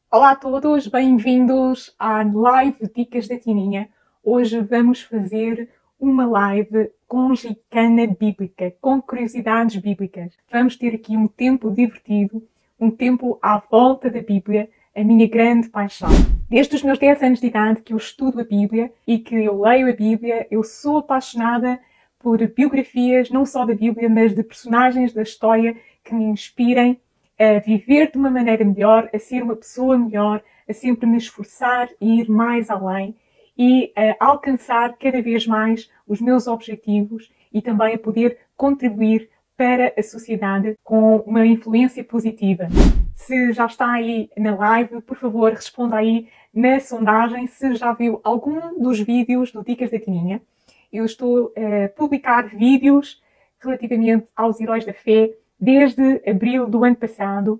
Olá a todos, bem-vindos à live Dicas da Tininha. Hoje vamos fazer uma live com gincana bíblica, com curiosidades bíblicas. Vamos ter aqui um tempo divertido, um tempo à volta da Bíblia, a minha grande paixão. Desde os meus 10 anos de idade que eu estudo a Bíblia e que eu leio a Bíblia, eu sou apaixonada por biografias, não só da Bíblia, mas de personagens da história que me inspirem a viver de uma maneira melhor, a ser uma pessoa melhor, a sempre me esforçar e ir mais além e a alcançar cada vez mais os meus objetivos e também a poder contribuir para a sociedade com uma influência positiva. Se já está aí na live, por favor, responda aí na sondagem se já viu algum dos vídeos do Dicas da Tininha. Eu estou a publicar vídeos relativamente aos heróis da fé desde abril do ano passado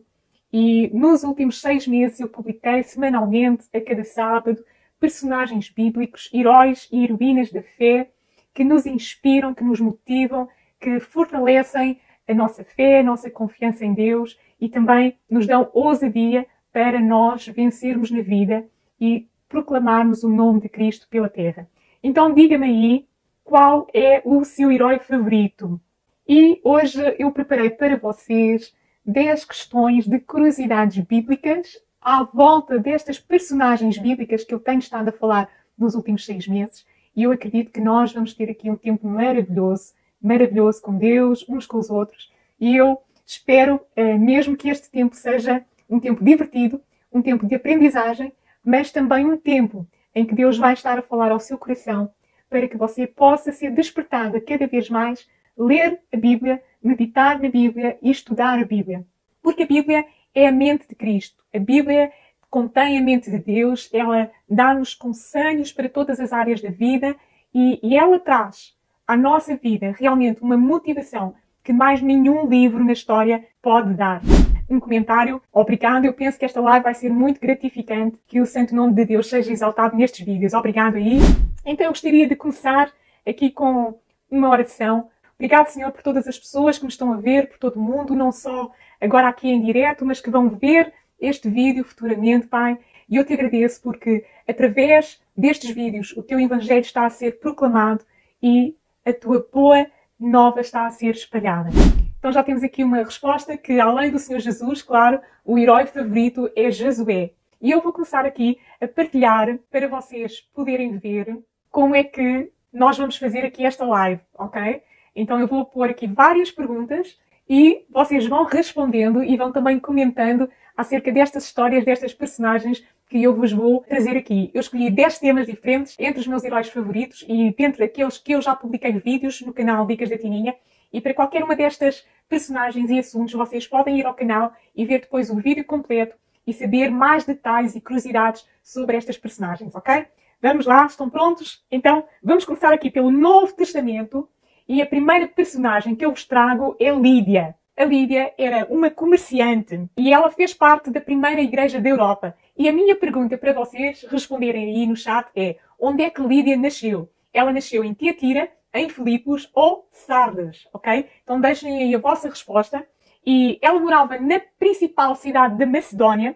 e nos últimos 6 meses eu publiquei semanalmente, a cada sábado, personagens bíblicos, heróis e heroínas da fé que nos inspiram, que nos motivam, que fortalecem a nossa fé, a nossa confiança em Deus e também nos dão ousadia para nós vencermos na vida e proclamarmos o nome de Cristo pela terra. Então diga-me aí qual é o seu herói favorito. E hoje eu preparei para vocês 10 questões de curiosidades bíblicas à volta destas personagens bíblicas que eu tenho estado a falar nos últimos 6 meses. E eu acredito que nós vamos ter aqui um tempo maravilhoso, maravilhoso com Deus, uns com os outros. E eu espero mesmo que este tempo seja um tempo divertido, um tempo de aprendizagem, mas também um tempo em que Deus vai estar a falar ao seu coração para que você possa ser despertada cada vez mais, ler a Bíblia, meditar na Bíblia e estudar a Bíblia. Porque a Bíblia é a mente de Cristo. A Bíblia contém a mente de Deus, ela dá-nos conselhos para todas as áreas da vida e ela traz à nossa vida realmente uma motivação que mais nenhum livro na história pode dar. Um comentário, obrigado, eu penso que esta live vai ser muito gratificante, que o santo nome de Deus seja exaltado nestes vídeos. Obrigado aí. Então eu gostaria de começar aqui com uma oração. Obrigado, Senhor, por todas as pessoas que me estão a ver, por todo o mundo, não só agora aqui em direto, mas que vão ver este vídeo futuramente, Pai. E eu te agradeço porque, através destes vídeos, o teu Evangelho está a ser proclamado e a tua boa nova está a ser espalhada. Então já temos aqui uma resposta que, além do Senhor Jesus, claro, o herói favorito é Josué. E eu vou começar aqui a partilhar para vocês poderem ver como é que nós vamos fazer aqui esta live, ok? Então eu vou pôr aqui várias perguntas e vocês vão respondendo e vão também comentando acerca destas histórias, destas personagens que eu vos vou trazer aqui. Eu escolhi 10 temas diferentes entre os meus heróis favoritos e dentre aqueles que eu já publiquei vídeos no canal Dicas da Tininha. E para qualquer uma destas personagens e assuntos, vocês podem ir ao canal e ver depois o vídeo completo e saber mais detalhes e curiosidades sobre estas personagens, ok? Vamos lá, estão prontos? Então, vamos começar aqui pelo Novo Testamento. E a primeira personagem que eu vos trago é Lídia. A Lídia era uma comerciante e ela fez parte da primeira igreja da Europa. E a minha pergunta para vocês responderem aí no chat é: onde é que Lídia nasceu? Ela nasceu em Tiatira, em Filipos ou Sardes, ok? Então deixem aí a vossa resposta. E ela morava na principal cidade da Macedónia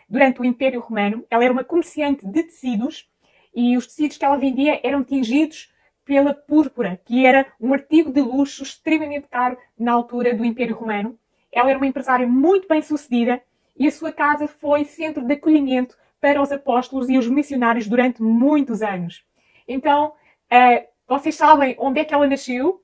durante o Império Romano. Ela era uma comerciante de tecidos e os tecidos que ela vendia eram tingidos pela púrpura, que era um artigo de luxo extremamente caro na altura do Império Romano. Ela era uma empresária muito bem-sucedida e a sua casa foi centro de acolhimento para os apóstolos e os missionários durante muitos anos. Então, vocês sabem onde é que ela nasceu?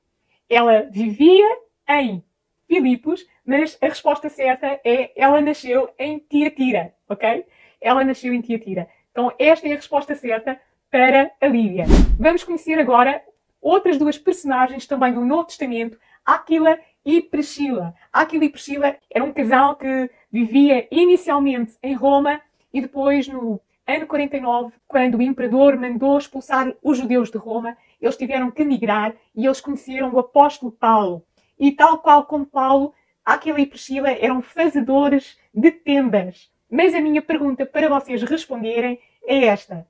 Ela vivia em Filipos, mas a resposta certa é ela nasceu em Tiatira, ok? Ela nasceu em Tiatira. Então, esta é a resposta certa para a Lídia. Vamos conhecer agora outras duas personagens também do Novo Testamento, Áquila e Priscila. Áquila e Priscila era um casal que vivia inicialmente em Roma e depois, no ano 49, quando o imperador mandou expulsar os judeus de Roma, eles tiveram que migrar e eles conheceram o apóstolo Paulo. E tal qual como Paulo, Áquila e Priscila eram fazedores de tendas. Mas a minha pergunta para vocês responderem é esta: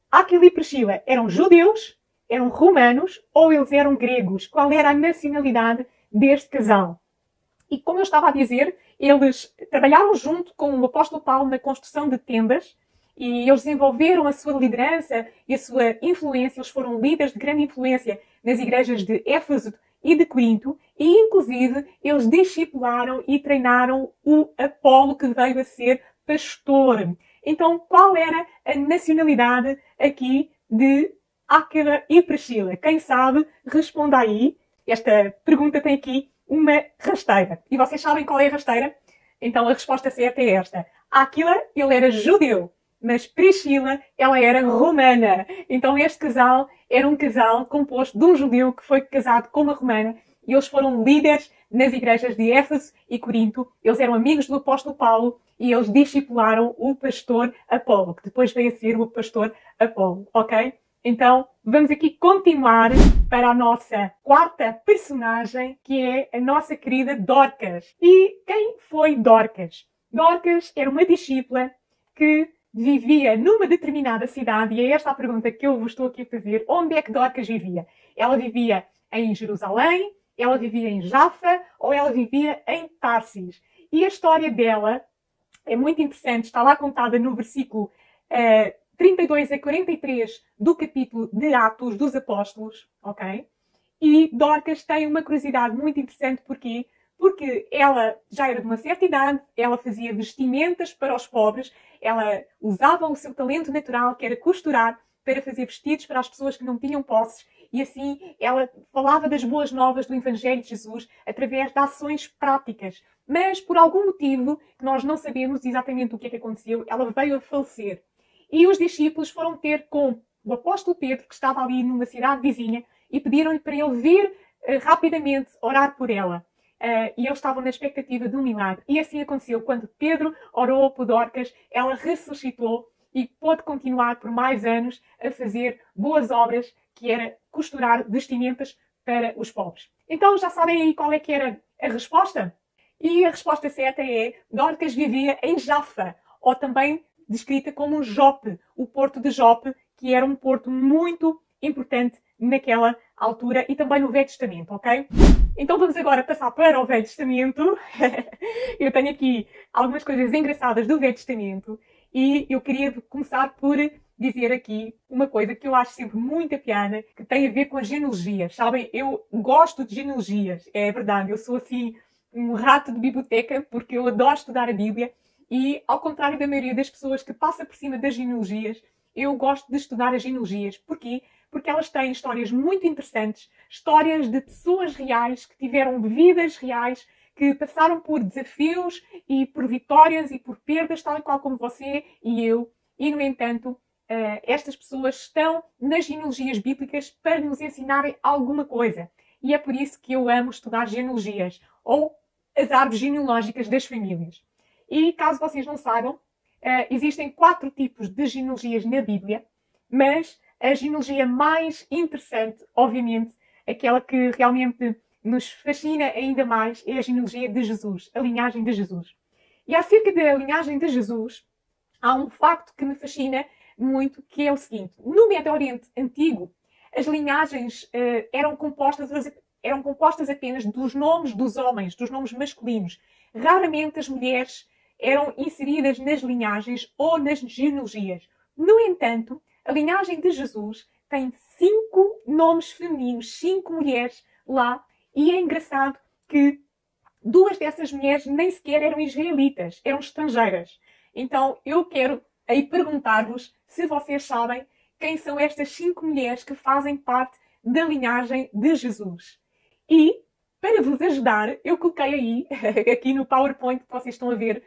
Áquila e Priscila eram judeus, eram romanos ou eles eram gregos? Qual era a nacionalidade deste casal? E como eu estava a dizer, Eles trabalharam junto com o apóstolo Paulo na construção de tendas e eles desenvolveram a sua liderança e a sua influência. Eles foram líderes de grande influência nas igrejas de Éfeso e de Corinto e, inclusive, eles discipularam e treinaram o Apolo, que veio a ser pastor. Então, qual era a nacionalidade aqui de Áquila e Priscila? Quem sabe, responda aí. Esta pergunta tem aqui uma rasteira. E vocês sabem qual é a rasteira? Então, a resposta certa é esta. Áquila, ele era judeu, mas Priscila, ela era romana. Então, este casal era um casal composto de um judeu que foi casado com uma romana e eles foram líderes nas igrejas de Éfeso e Corinto. Eles eram amigos do apóstolo Paulo e eles discipularam o pastor Apolo, que depois veio a ser o pastor Apolo, ok? Então, vamos aqui continuar para a nossa quarta personagem, que é a nossa querida Dorcas. E quem foi Dorcas? Dorcas era uma discípula que vivia numa determinada cidade, e é esta a pergunta que eu vos estou aqui a fazer. Onde é que Dorcas vivia? Ela vivia em Jerusalém, ela vivia em Jafa ou ela vivia em Tarsis? E a história dela é muito interessante, está lá contada no versículo 32 a 43 do capítulo de Atos dos Apóstolos, ok? E Dorcas tem uma curiosidade muito interessante, porquê? Porque ela já era de uma certa idade, ela fazia vestimentas para os pobres, ela usava o seu talento natural, que era costurar, para fazer vestidos para as pessoas que não tinham posses, e assim ela falava das boas novas do Evangelho de Jesus através de ações práticas. Mas, por algum motivo, que nós não sabemos exatamente o que é que aconteceu, ela veio a falecer. E os discípulos foram ter com o apóstolo Pedro, que estava ali numa cidade vizinha, e pediram-lhe para ele vir rapidamente orar por ela. E eles estavam na expectativa de um milagre. E assim aconteceu. Quando Pedro orou por Dorcas, ela ressuscitou e pôde continuar por mais anos a fazer boas obras, que era costurar vestimentas para os pobres. Então já sabem aí qual é que era a resposta? E a resposta certa é: Dorcas vivia em Jafa, ou também descrita como Jope, o porto de Jope, que era um porto muito importante naquela altura e também no Velho Testamento, ok? Então vamos agora passar para o Velho Testamento. Eu tenho aqui algumas coisas engraçadas do Velho Testamento e eu queria começar por dizer aqui uma coisa que eu acho sempre muito piada, que tem a ver com as genealogias. Sabem, eu gosto de genealogias, é verdade, eu sou assim um rato de biblioteca porque eu adoro estudar a Bíblia e, ao contrário da maioria das pessoas que passa por cima das genealogias, eu gosto de estudar as genealogias. Porquê? Porque elas têm histórias muito interessantes, histórias de pessoas reais que tiveram vidas reais, que passaram por desafios e por vitórias e por perdas, tal e qual como você e eu. E, no entanto, estas pessoas estão nas genealogias bíblicas para nos ensinarem alguma coisa. E é por isso que eu amo estudar genealogias, ou as árvores genealógicas das famílias. E, caso vocês não saibam, existem 4 tipos de genealogias na Bíblia, mas a genealogia mais interessante, obviamente, aquela que realmente nos fascina ainda mais, é a genealogia de Jesus, a linhagem de Jesus. E acerca da linhagem de Jesus, há um facto que me fascina muito, que é o seguinte: no Médio Oriente Antigo, as linhagens eram compostas apenas dos nomes dos homens, dos nomes masculinos. Raramente as mulheres eram inseridas nas linhagens ou nas genealogias. No entanto, a linhagem de Jesus tem 5 nomes femininos, 5 mulheres lá, e é engraçado que 2 dessas mulheres nem sequer eram israelitas, eram estrangeiras. Então eu quero aí perguntar-vos se vocês sabem quem são estas 5 mulheres que fazem parte da linhagem de Jesus. E, para vos ajudar, eu coloquei aí, aqui no PowerPoint que vocês estão a ver,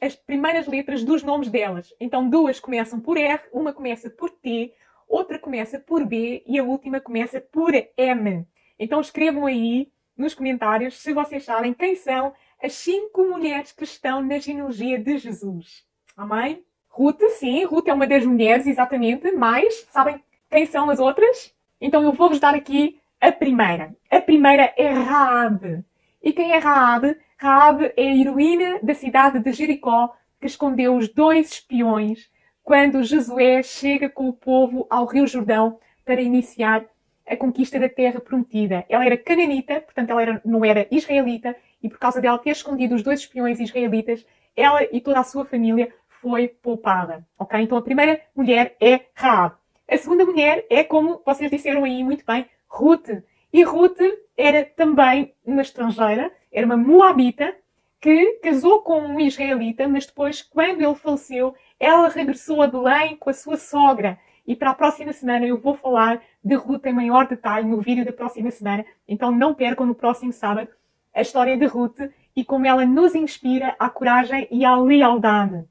as primeiras letras dos nomes delas. Então 2 começam por R, uma começa por T, outra começa por B e a última começa por M. Então escrevam aí nos comentários se vocês sabem quem são as 5 mulheres que estão na genealogia de Jesus. Amém? Ruth, sim, Ruth é uma das mulheres, exatamente, mas sabem quem são as outras? Então eu vou-vos dar aqui a primeira. A primeira é Raabe. E quem é Raabe? Raabe é a heroína da cidade de Jericó, que escondeu os 2 espiões quando Josué chega com o povo ao Rio Jordão para iniciar a conquista da terra prometida. Ela era cananita, portanto ela não era israelita, e por causa dela ter escondido os 2 espiões israelitas, ela e toda a sua família foi poupada. Ok? Então a primeira mulher é Raab. A segunda mulher é, como vocês disseram aí muito bem, Ruth. E Ruth era também uma estrangeira, era uma moabita, que casou com um israelita, mas depois, quando ele faleceu, ela regressou a Belém com a sua sogra. E para a próxima semana eu vou falar de Ruth em maior detalhe no vídeo da próxima semana. Então não percam no próximo sábado a história de Ruth e como ela nos inspira à coragem e à lealdade.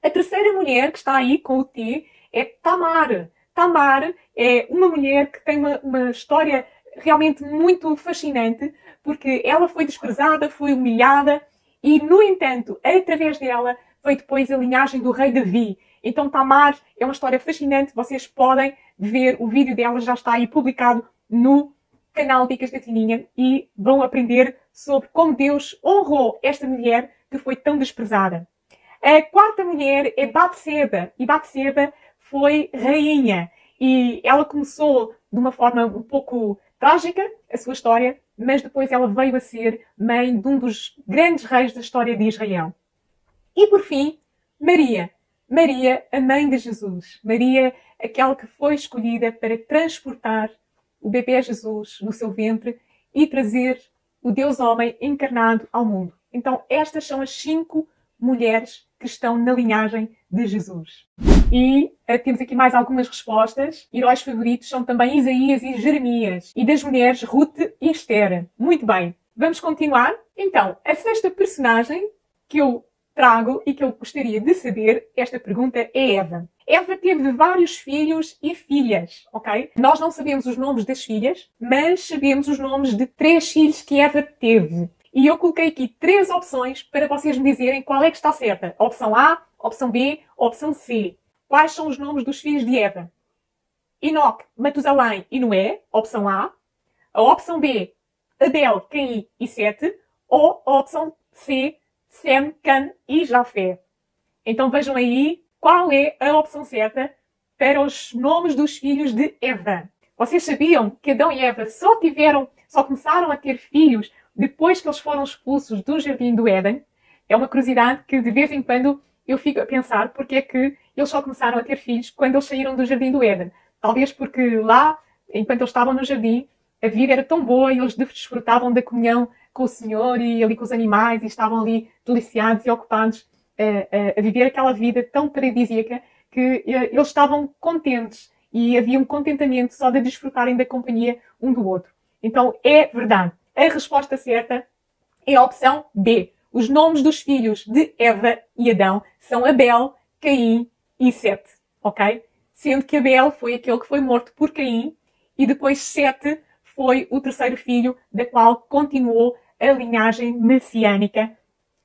A terceira mulher que está aí com o T é Tamar. Tamar é uma mulher que tem uma história realmente muito fascinante, porque ela foi desprezada, foi humilhada e, no entanto, através dela veio depois a linhagem do rei Davi. Então Tamar é uma história fascinante, vocês podem ver o vídeo dela, já está aí publicado no canal Dicas da Tininha e vão aprender sobre como Deus honrou esta mulher que foi tão desprezada. A quarta mulher é Batseba, e Batseba foi rainha. E ela começou de uma forma um pouco trágica, a sua história, mas depois ela veio a ser mãe de um dos grandes reis da história de Israel. E por fim, Maria. Maria, a mãe de Jesus. Maria, aquela que foi escolhida para transportar o bebê Jesus no seu ventre e trazer o Deus homem encarnado ao mundo. Então, estas são as 5 mulheres que estão na linhagem de Jesus. E temos aqui mais algumas respostas. Heróis favoritos são também Isaías e Jeremias. E das mulheres, Ruth e Esther. Muito bem. Vamos continuar? Então, a sexta personagem que eu trago e que eu gostaria de saber, esta pergunta, é Eva. Eva teve vários filhos e filhas, ok? Nós não sabemos os nomes das filhas, mas sabemos os nomes de 3 filhos que Eva teve. E eu coloquei aqui 3 opções para vocês me dizerem qual é que está certa. Opção A, opção B, opção C. Quais são os nomes dos filhos de Eva? Enoque, Matusalém e Noé, opção A. A opção B, Abel, Caim e Sete. Ou a opção C, Sem, Cã e Jafé. Então vejam aí qual é a opção certa para os nomes dos filhos de Eva. Vocês sabiam que Adão e Eva só começaram a ter filhos depois que eles foram expulsos do Jardim do Éden? É uma curiosidade que de vez em quando eu fico a pensar porque é que eles só começaram a ter filhos quando eles saíram do Jardim do Éden. Talvez porque lá, enquanto eles estavam no jardim, a vida era tão boa e eles desfrutavam da comunhão com o Senhor e ali com os animais e estavam ali deliciados e ocupados a viver aquela vida tão paradisíaca que eles estavam contentes e havia um contentamento só de desfrutarem da companhia um do outro. Então é verdade. A resposta certa é a opção B. Os nomes dos filhos de Eva e Adão são Abel, Caim e Sete. Ok? Sendo que Abel foi aquele que foi morto por Caim e depois Sete foi o terceiro filho da qual continuou a linhagem messiânica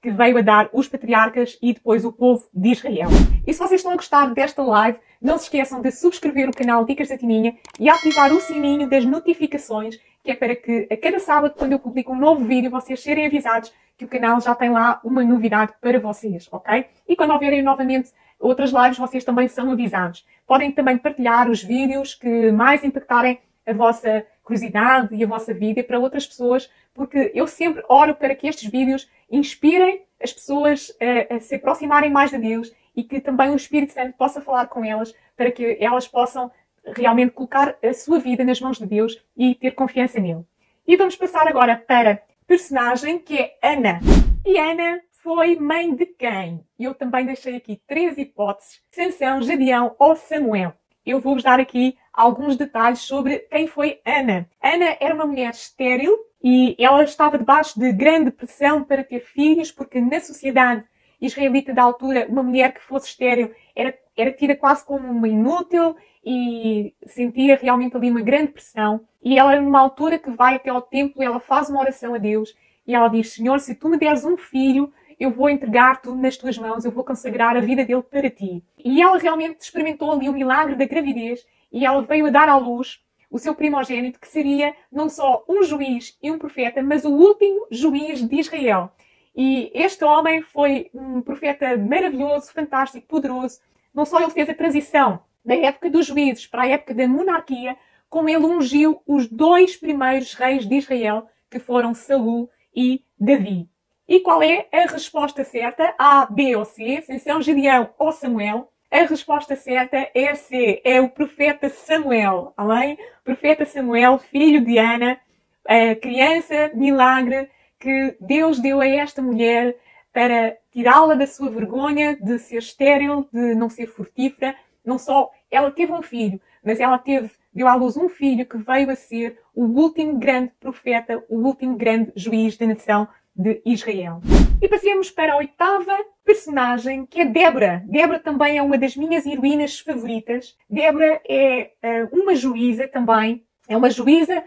que veio a dar os patriarcas e depois o povo de Israel. E se vocês estão a gostar desta live, não se esqueçam de subscrever o canal Dicas da Tininha e ativar o sininho das notificações, que é para que a cada sábado, quando eu publico um novo vídeo, vocês serem avisados que o canal já tem lá uma novidade para vocês, ok? E quando houverem novamente outras lives, vocês também são avisados. Podem também partilhar os vídeos que mais impactarem a vossa curiosidade e a vossa vida para outras pessoas, porque eu sempre oro para que estes vídeos inspirem as pessoas a se aproximarem mais de Deus e que também o Espírito Santo possa falar com elas para que elas possam realmente colocar a sua vida nas mãos de Deus e ter confiança nele. E vamos passar agora para a personagem que é Ana. E Ana foi mãe de quem? Eu também deixei aqui 3 hipóteses: Sansão, Gedeão ou Samuel. Eu vou-vos dar aqui alguns detalhes sobre quem foi Ana. Ana era uma mulher estéril e ela estava debaixo de grande pressão para ter filhos, porque na sociedade israelita da altura, uma mulher que fosse estéril era tida quase como uma inútil e sentia realmente ali uma grande pressão. E ela, numa altura que vai até ao templo, ela faz uma oração a Deus e ela diz: Senhor, se tu me deres um filho, eu vou entregar tudo nas tuas mãos, eu vou consagrar a vida dele para ti. E ela realmente experimentou ali o milagre da gravidez e ela veio a dar à luz o seu primogênito, que seria não só um juiz e um profeta, mas o último juiz de Israel. E este homem foi um profeta maravilhoso, fantástico, poderoso. Não só ele fez a transição da época dos juízes para a época da monarquia, como ele ungiu os 2 primeiros reis de Israel, que foram Saul e Davi. E qual é a resposta certa? A, B ou C? Sansão, Gedeão ou Samuel? A resposta certa é C. É o profeta Samuel. Amém? Profeta Samuel, filho de Ana, a criança milagre que Deus deu a esta mulher para tirá-la da sua vergonha de ser estéril, de não ser frutífera. Não só ela teve um filho, mas ela deu à luz um filho que veio a ser o último grande profeta, o último grande juiz da nação de Israel. E passemos para a oitava personagem, que é Débora. Débora também é uma das minhas heroínas favoritas. Débora é uma juíza também. É uma juíza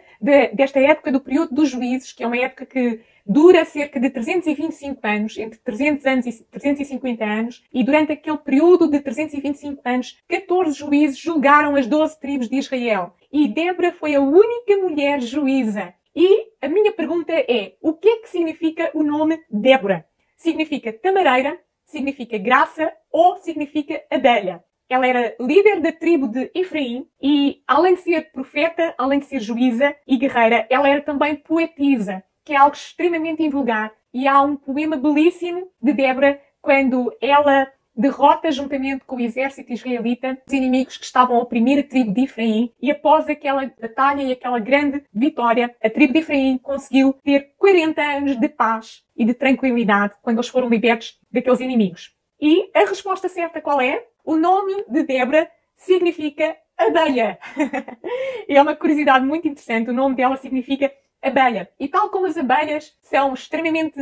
desta época do período dos juízes, que é uma época que dura cerca de 325 anos, entre 300 anos e 350 anos. E durante aquele período de 325 anos, 14 juízes julgaram as 12 tribos de Israel. E Débora foi a única mulher juíza. E a minha pergunta é, o que é que significa o nome Débora? Significa tamareira, significa graça ou significa abelha? Ela era líder da tribo de Efraim e, além de ser profeta, além de ser juíza e guerreira, ela era também poetisa, que é algo extremamente invulgar. E há um poema belíssimo de Débora quando ela derrota, juntamente com o exército israelita, os inimigos que estavam a oprimir a tribo de Efraim. E após aquela batalha e aquela grande vitória, a tribo de Efraim conseguiu ter 40 anos de paz e de tranquilidade quando eles foram libertos daqueles inimigos. E a resposta certa qual é? O nome de Débora significa abelha. É uma curiosidade muito interessante. O nome dela significa abelha. E tal como as abelhas são extremamente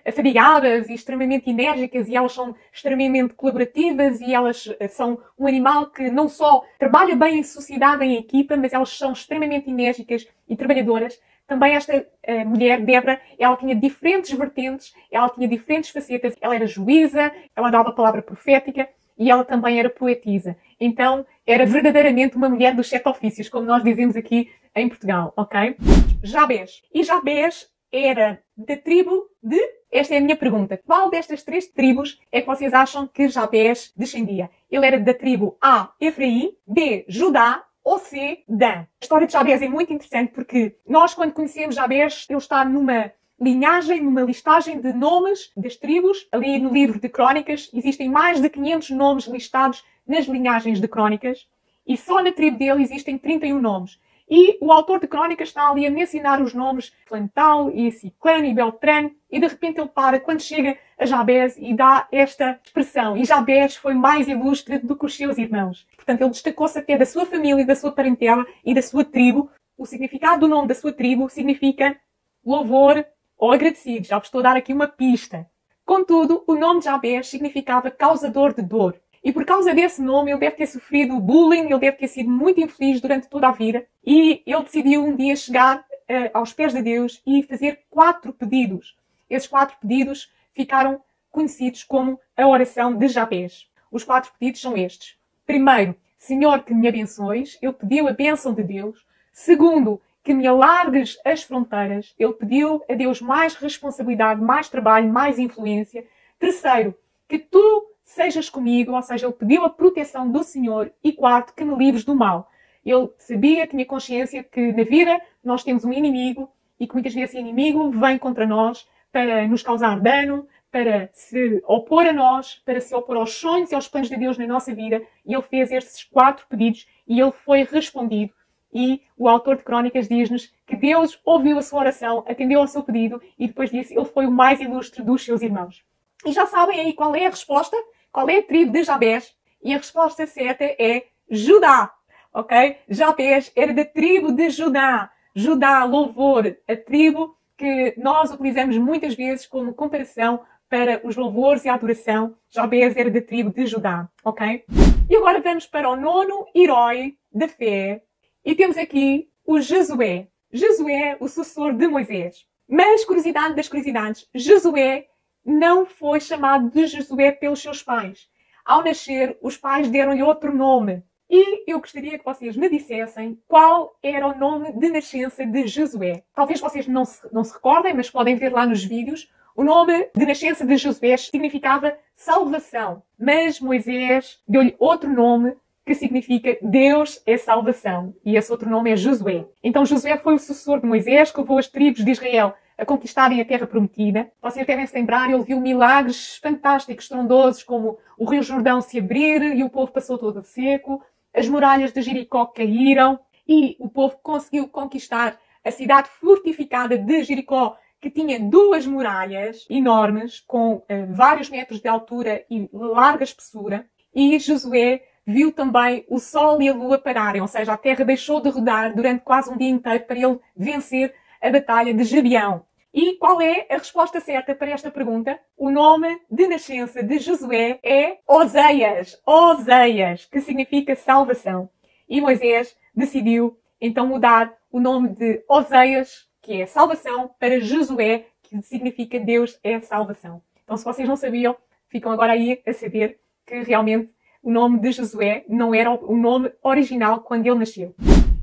afadigadas e extremamente enérgicas e elas são extremamente colaborativas e elas são um animal que não só trabalha bem em sociedade, em equipa, mas elas são extremamente enérgicas e trabalhadoras. Também esta mulher, Débora, ela tinha diferentes vertentes, ela tinha diferentes facetas. Ela era juíza, ela dava a palavra profética e ela também era poetisa. Então, era verdadeiramente uma mulher dos 7 ofícios, como nós dizemos aqui em Portugal, ok? Jabés. E Jabés era da tribo de... Esta é a minha pergunta. Qual destas 3 tribos é que vocês acham que Jabés descendia? Ele era da tribo A, Efraim, B, Judá ou C, Dan. A história de Jabés é muito interessante porque nós, quando conhecemos Jabés, ele está numa linhagem, numa listagem de nomes das tribos. Ali no livro de Crónicas existem mais de 500 nomes listados nas linhagens de Crónicas e só na tribo dele existem 31 nomes. E o autor de Crónicas está ali a mencionar os nomes Plantal e Ciclano e Beltrano e de repente ele para quando chega a Jabés e dá esta expressão. E Jabés foi mais ilustre do que os seus irmãos. Portanto, ele destacou-se até da sua família, da sua parentela e da sua tribo. O significado do nome da sua tribo significa louvor ou agradecido. Já vos estou a dar aqui uma pista. Contudo, o nome de Jabés significava causador de dor. E por causa desse nome, ele deve ter sofrido bullying, ele deve ter sido muito infeliz durante toda a vida. E ele decidiu um dia chegar aos pés de Deus e fazer 4 pedidos. Esses 4 pedidos ficaram conhecidos como a oração de Jabés. Os 4 pedidos são estes. Primeiro, Senhor, que me abençoes. Ele pediu a bênção de Deus. Segundo, que me alargues as fronteiras. Ele pediu a Deus mais responsabilidade, mais trabalho, mais influência. Terceiro, que tu sejas comigo, ou seja, ele pediu a proteção do Senhor. E quarto, que me livres do mal. Ele sabia, tinha consciência que na vida nós temos um inimigo e que muitas vezes esse inimigo vem contra nós para nos causar dano, para se opor a nós, para se opor aos sonhos e aos planos de Deus na nossa vida. E ele fez estes 4 pedidos e ele foi respondido. E o autor de Crónicas diz-nos que Deus ouviu a sua oração, atendeu ao seu pedido e depois disse ele foi o mais ilustre dos seus irmãos. E já sabem aí qual é a resposta? Qual é a tribo de Jabés? E a resposta certa é Judá. Ok? Jabés era da tribo de Judá. Judá, louvor, a tribo que nós utilizamos muitas vezes como comparação para os louvores e a adoração. Jabés era da tribo de Judá. Ok? E agora vamos para o 9º herói da fé. E temos aqui o Josué. Josué, o sucessor de Moisés. Mas, curiosidade das curiosidades, Josué não foi chamado de Josué pelos seus pais. Ao nascer, os pais deram-lhe outro nome. E eu gostaria que vocês me dissessem qual era o nome de nascença de Josué. Talvez vocês não se recordem, mas podem ver lá nos vídeos. O nome de nascença de Josué significava salvação. Mas Moisés deu-lhe outro nome que significa Deus é salvação. E esse outro nome é Josué. Então Josué foi o sucessor de Moisés, que levou as tribos de Israel a conquistarem a Terra Prometida. Vocês devem se lembrar, ele viu milagres fantásticos, estrondosos, como o Rio Jordão se abrir e o povo passou todo seco, as muralhas de Jericó caíram e o povo conseguiu conquistar a cidade fortificada de Jericó, que tinha 2 muralhas enormes, com vários metros de altura e larga espessura. E Josué viu também o sol e a lua pararem, ou seja, a terra deixou de rodar durante quase um dia inteiro para ele vencer a batalha de Gibeão. E qual é a resposta certa para esta pergunta? O nome de nascença de Josué é Oseias. Oseias, que significa salvação. E Moisés decidiu então mudar o nome de Oseias, que é salvação, para Josué, que significa Deus é salvação. Então, se vocês não sabiam, ficam agora aí a saber que realmente o nome de Josué não era o nome original quando ele nasceu.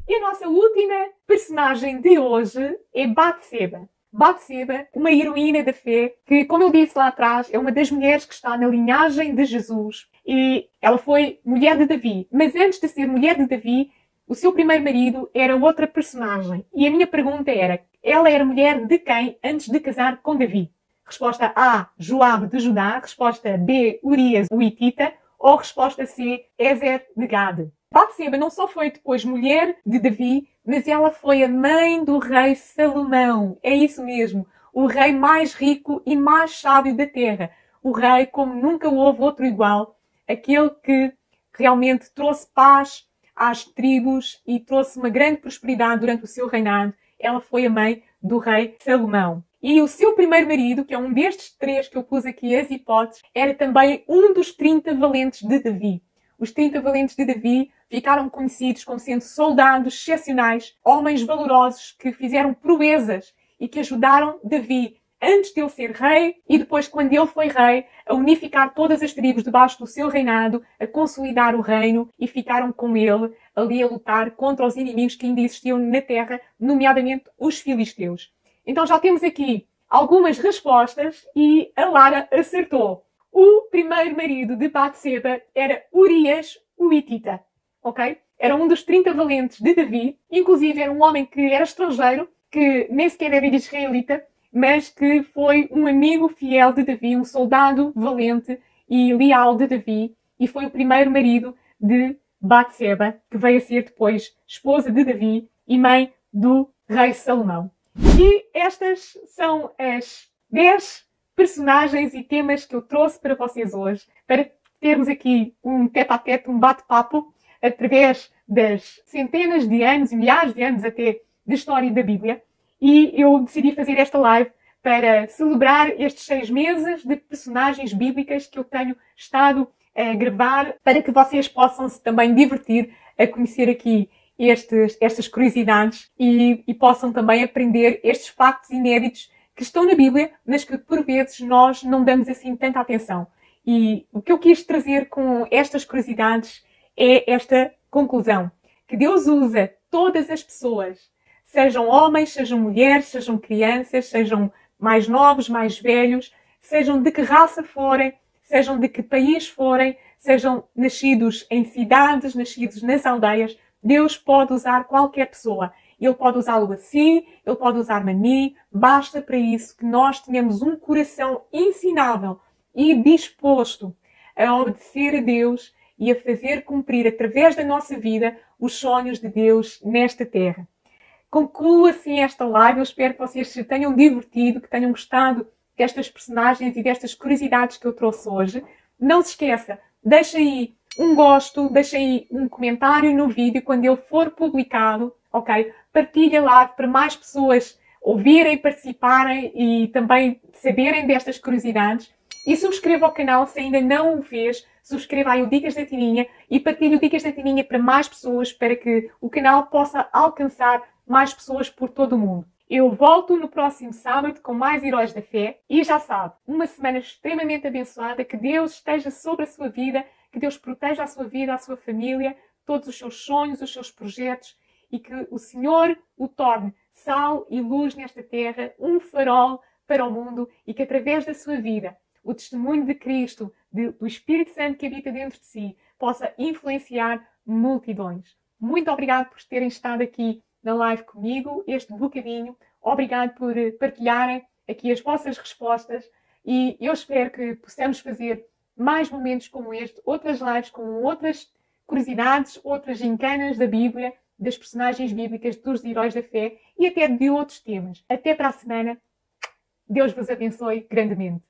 E a nossa última personagem de hoje é Batseba. Batseba, uma heroína da fé, que, como eu disse lá atrás, é uma das mulheres que está na linhagem de Jesus. E ela foi mulher de Davi. Mas antes de ser mulher de Davi, o seu primeiro marido era outra personagem. E a minha pergunta era, ela era mulher de quem antes de casar com Davi? Resposta A, Joabe de Judá. Resposta B, Urias, o Hitita. Ou resposta C, Ezer de Gade. Batseba não só foi depois mulher de Davi, mas ela foi a mãe do rei Salomão. É isso mesmo. O rei mais rico e mais sábio da terra. O rei como nunca houve outro igual. Aquele que realmente trouxe paz às tribos e trouxe uma grande prosperidade durante o seu reinado. Ela foi a mãe do rei Salomão. E o seu primeiro marido, que é um destes 3 que eu pus aqui as hipóteses, era também um dos 30 valentes de Davi. Os 30 valentes de Davi ficaram conhecidos como sendo soldados excepcionais, homens valorosos que fizeram proezas e que ajudaram Davi antes de ele ser rei e depois, quando ele foi rei, a unificar todas as tribos debaixo do seu reinado, a consolidar o reino e ficaram com ele ali a lutar contra os inimigos que ainda existiam na terra, nomeadamente os filisteus. Então já temos aqui algumas respostas e a Lara acertou. O primeiro marido de Batseba era Urias, o Hitita. Ok? Era um dos 30 valentes de Davi. Inclusive era um homem que era estrangeiro, que nem sequer era israelita, mas que foi um amigo fiel de Davi, um soldado valente e leal de Davi. E foi o primeiro marido de Batseba, que veio a ser depois esposa de Davi e mãe do rei Salomão. E estas são as 10 personagens e temas que eu trouxe para vocês hoje, para termos aqui um tete-a-tete, um bate-papo, através das centenas de anos e milhares de anos até de história da Bíblia. E eu decidi fazer esta live para celebrar estes 6 meses de personagens bíblicas que eu tenho estado a gravar, para que vocês possam se também divertir a conhecer aqui estas curiosidades e possam também aprender estes factos inéditos que estão na Bíblia, mas que por vezes nós não damos assim tanta atenção. E o que eu quis trazer com estas curiosidades é esta conclusão, que Deus usa todas as pessoas, sejam homens, sejam mulheres, sejam crianças, sejam mais novos, mais velhos, sejam de que raça forem, sejam de que país forem, sejam nascidos em cidades, nascidos nas aldeias, Deus pode usar qualquer pessoa. Ele pode usá-lo assim, ele pode usar-me a mim. Basta para isso que nós tenhamos um coração ensinável e disposto a obedecer a Deus e a fazer cumprir através da nossa vida os sonhos de Deus nesta terra. Concluo assim esta live. Eu espero que vocês se tenham divertido, que tenham gostado destas personagens e destas curiosidades que eu trouxe hoje. Não se esqueça, deixa aí um gosto, deixa aí um comentário no vídeo quando ele for publicado, ok? Partilha lá para mais pessoas ouvirem, participarem e também saberem destas curiosidades. E subscreva o canal se ainda não o fez. Subscreva aí o Dicas da Tininha e partilhe o Dicas da Tininha para mais pessoas, para que o canal possa alcançar mais pessoas por todo o mundo. Eu volto no próximo sábado com mais Heróis da Fé e já sabe, uma semana extremamente abençoada, que Deus esteja sobre a sua vida, que Deus proteja a sua vida, a sua família, todos os seus sonhos, os seus projetos e que o Senhor o torne sal e luz nesta terra, um farol para o mundo e que através da sua vida o testemunho de Cristo, do Espírito Santo que habita dentro de si, possa influenciar multidões. Muito obrigado por terem estado aqui na live comigo este bocadinho. Obrigado por partilharem aqui as vossas respostas e eu espero que possamos fazer mais momentos como este, outras lives com outras curiosidades, outras gincanas da Bíblia, das personagens bíblicas, dos heróis da fé e até de outros temas. Até para a semana. Deus vos abençoe grandemente.